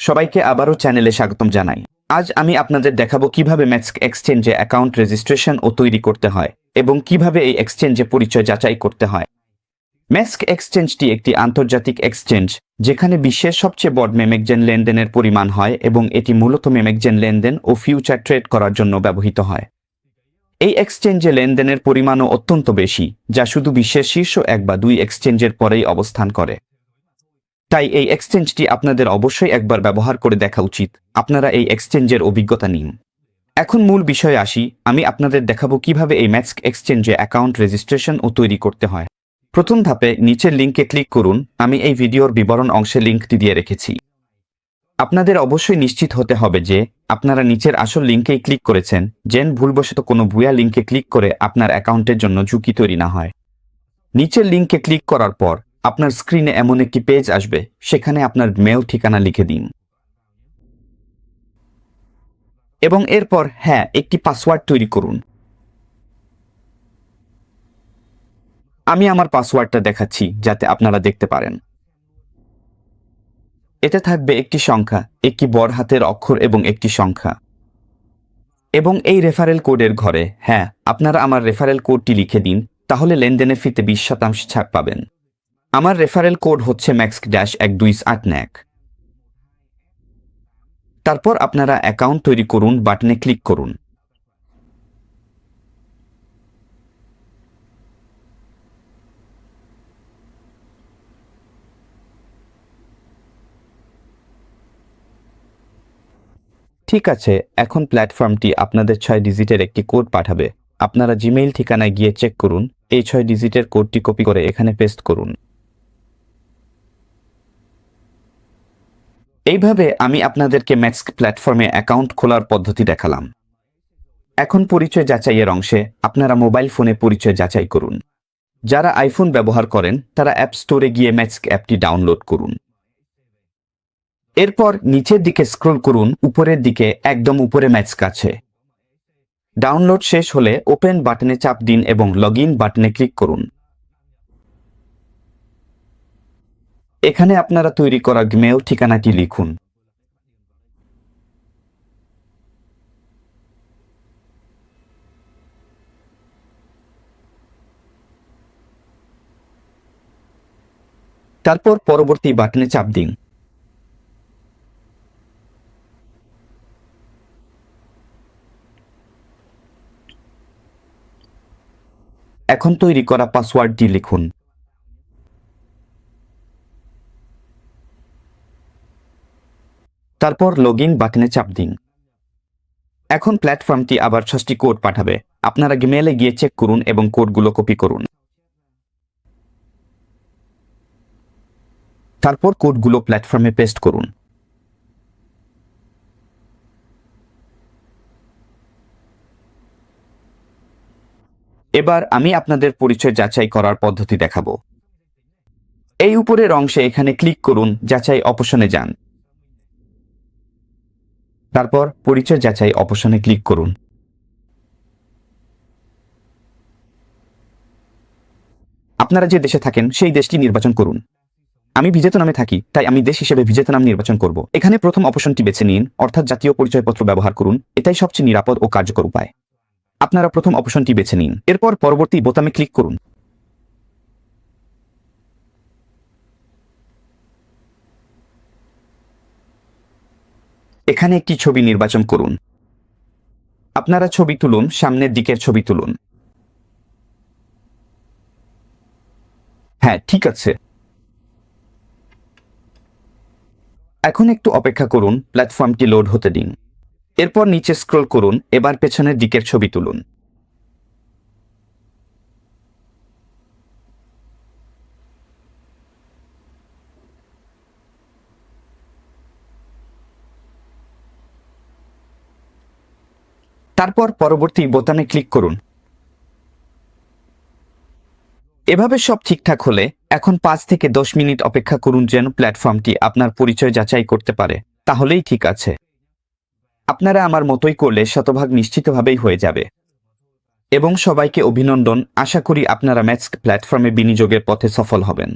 সবাইকে আবারও চ্যানেলে স্বাগতম জানাই। আজ আমি আপনাদের দেখাবো কিভাবে ম্যাক্স এক্সচেঞ্জে অ্যাকাউন্ট রেজিস্ট্রেশন ও তৈরি করতে হয় এবং কিভাবে এই এক্সচেঞ্জে পরিচয় যাচাই করতে হয়। ম্যাক্স এক্সচেঞ্জটি একটি আন্তর্জাতিক এক্সচেঞ্জ যেখানে বিশ্বের সবচেয়ে বড় মেমেকজেন লেনদেনের পরিমাণ হয় এবং এটি মূলত মেমেকজেন লেনদেন ও ফিউচার ট্রেড করার জন্য ব্যবহৃত হয়। এই এক্সচেঞ্জে লেনদেনের পরিমাণও অত্যন্ত বেশি, যা শুধু বিশ্বের শীর্ষ 1 বা 2 এক্সচেঞ্জের পরেই অবস্থান করে। তাই এই এক্সচেঞ্জটি আপনাদের অবশ্যই একবার ব্যবহার করে দেখা উচিত। আপনারা এই এক্সচেঞ্জের অভিজ্ঞতা নিন। এখন মূল বিষয়ে আসি। আমি আপনাদের দেখাবো কিভাবে এই ম্যাক্স এক্সচেঞ্জে অ্যাকাউন্ট রেজিস্ট্রেশন ও তৈরি করতে হয়। প্রথম ধাপে নিচের লিঙ্কে ক্লিক করুন। আমি এই ভিডিওর বিবরণ অংশে লিঙ্কটি দিয়ে রেখেছি। আপনাদের অবশ্যই নিশ্চিত হতে হবে যে আপনারা নিচের আসল লিঙ্কেই ক্লিক করেছেন, যেন ভুলবশত কোনো ভুয়া লিঙ্কে ক্লিক করে আপনার অ্যাকাউন্টের জন্য ঝুঁকি তৈরি না হয়। নিচের লিঙ্কে ক্লিক করার পর আপনার স্ক্রিনে এমন একটি পেজ আসবে, সেখানে আপনার মেল ঠিকানা লিখে দিন এবং এরপর একটি পাসওয়ার্ড তৈরি করুন। আমি আমার পাসওয়ার্ডটা দেখাচ্ছি যাতে আপনারা দেখতে পারেন। এতে থাকবে একটি সংখ্যা, একটি বড় হাতের অক্ষর এবং একটি সংখ্যা, এবং এই রেফারেল কোডের ঘরে আপনারা আমার রেফারেল কোডটি লিখে দিন, তাহলে লেনদেনের ফিতে 20% ছাড় পাবেন। আমার রেফারেল কোড হচ্ছে max-1289। তারপর আপনারা অ্যাকাউন্ট তৈরি করুন বাটনে ক্লিক করুন। ঠিক আছে, এখন প্ল্যাটফর্মটি আপনাদের 6 ডিজিটের একটি কোড পাঠাবে। আপনারা জিমেইল ঠিকানায় গিয়ে চেক করুন। এই 6 ডিজিটের কোডটি কপি করে এখানে পেস্ট করুন। এইভাবে আমি আপনাদেরকে ম্যাক্স প্ল্যাটফর্মে অ্যাকাউন্ট খোলার পদ্ধতি দেখালাম। এখন পরিচয় যাচাইয়ের অংশে আপনারা মোবাইল ফোনে পরিচয় যাচাই করুন। যারা আইফোন ব্যবহার করেন তারা অ্যাপ স্টোরে গিয়ে ম্যাক্স অ্যাপটি ডাউনলোড করুন। এরপর নিচের দিকে স্ক্রল করুন, উপরের দিকে একদম উপরে ম্যাক্স কাছে। ডাউনলোড শেষ হলে ওপেন বাটনে চাপ দিন এবং লগইন বাটনে ক্লিক করুন। এখানে আপনারা তৈরি করা মেল ঠিকানাটি লিখুন। তারপর পরবর্তী বাটনে চাপ দিন। এখন তৈরি করা পাসওয়ার্ডটি লিখুন। তারপর লগইন বাটনে চাপ দিন। এখন প্ল্যাটফর্মটি আবার 6টি কোড পাঠাবে। আপনারা মেলে গিয়ে চেক করুন এবং কোডগুলো কপি করুন। তারপর কোডগুলো প্ল্যাটফর্মে পেস্ট করুন। এবার আমি আপনাদের পরিচয় যাচাই করার পদ্ধতি দেখাবো। এই উপরের অংশে এখানে ক্লিক করুন, যাচাই অপশনে যান। তারপর পরিচয় যাচাই অপশনে ক্লিক করুন। আপনারা যে দেশে থাকেন সেই দেশটি নির্বাচন করুন। আমি ভিয়েতনামে থাকি, তাই আমি দেশ হিসেবে ভিয়েতনাম নির্বাচন করব। এখানে প্রথম অপশনটি বেছে নিন, অর্থাৎ জাতীয় পরিচয়পত্র ব্যবহার করুন। এটাই সবচেয়ে নিরাপদ ও কার্যকর উপায়। আপনারা প্রথম অপশনটি বেছে নিন, এরপর পরবর্তী বোতামে ক্লিক করুন। এখানে একটি ছবি নির্বাচন করুন। আপনারা ছবি তুলুন, সামনের দিকের ছবি তুলুন। ঠিক আছে। এখন একটু অপেক্ষা করুন, প্ল্যাটফর্মটি লোড হতে দিন। এরপর নিচে স্ক্রল করুন, এবার পেছনের দিকের ছবি তুলুন। তারপর পরবর্তী বোতামে ক্লিক করুন। এভাবে সব ঠিকঠাক হলে এখন 5 থেকে 10 মিনিট অপেক্ষা করুন যেন প্ল্যাটফর্মটি আপনার পরিচয় যাচাই করতে পারে। তাহলেই ঠিক আছে। আপনারা আমার মতোই করলে শতভাগ নিশ্চিতভাবেই হয়ে যাবে। এবং সবাইকে অভিনন্দন। আশা করি আপনারা ম্যাক্স প্ল্যাটফর্মে বিনিয়োগের পথে সফল হবেন।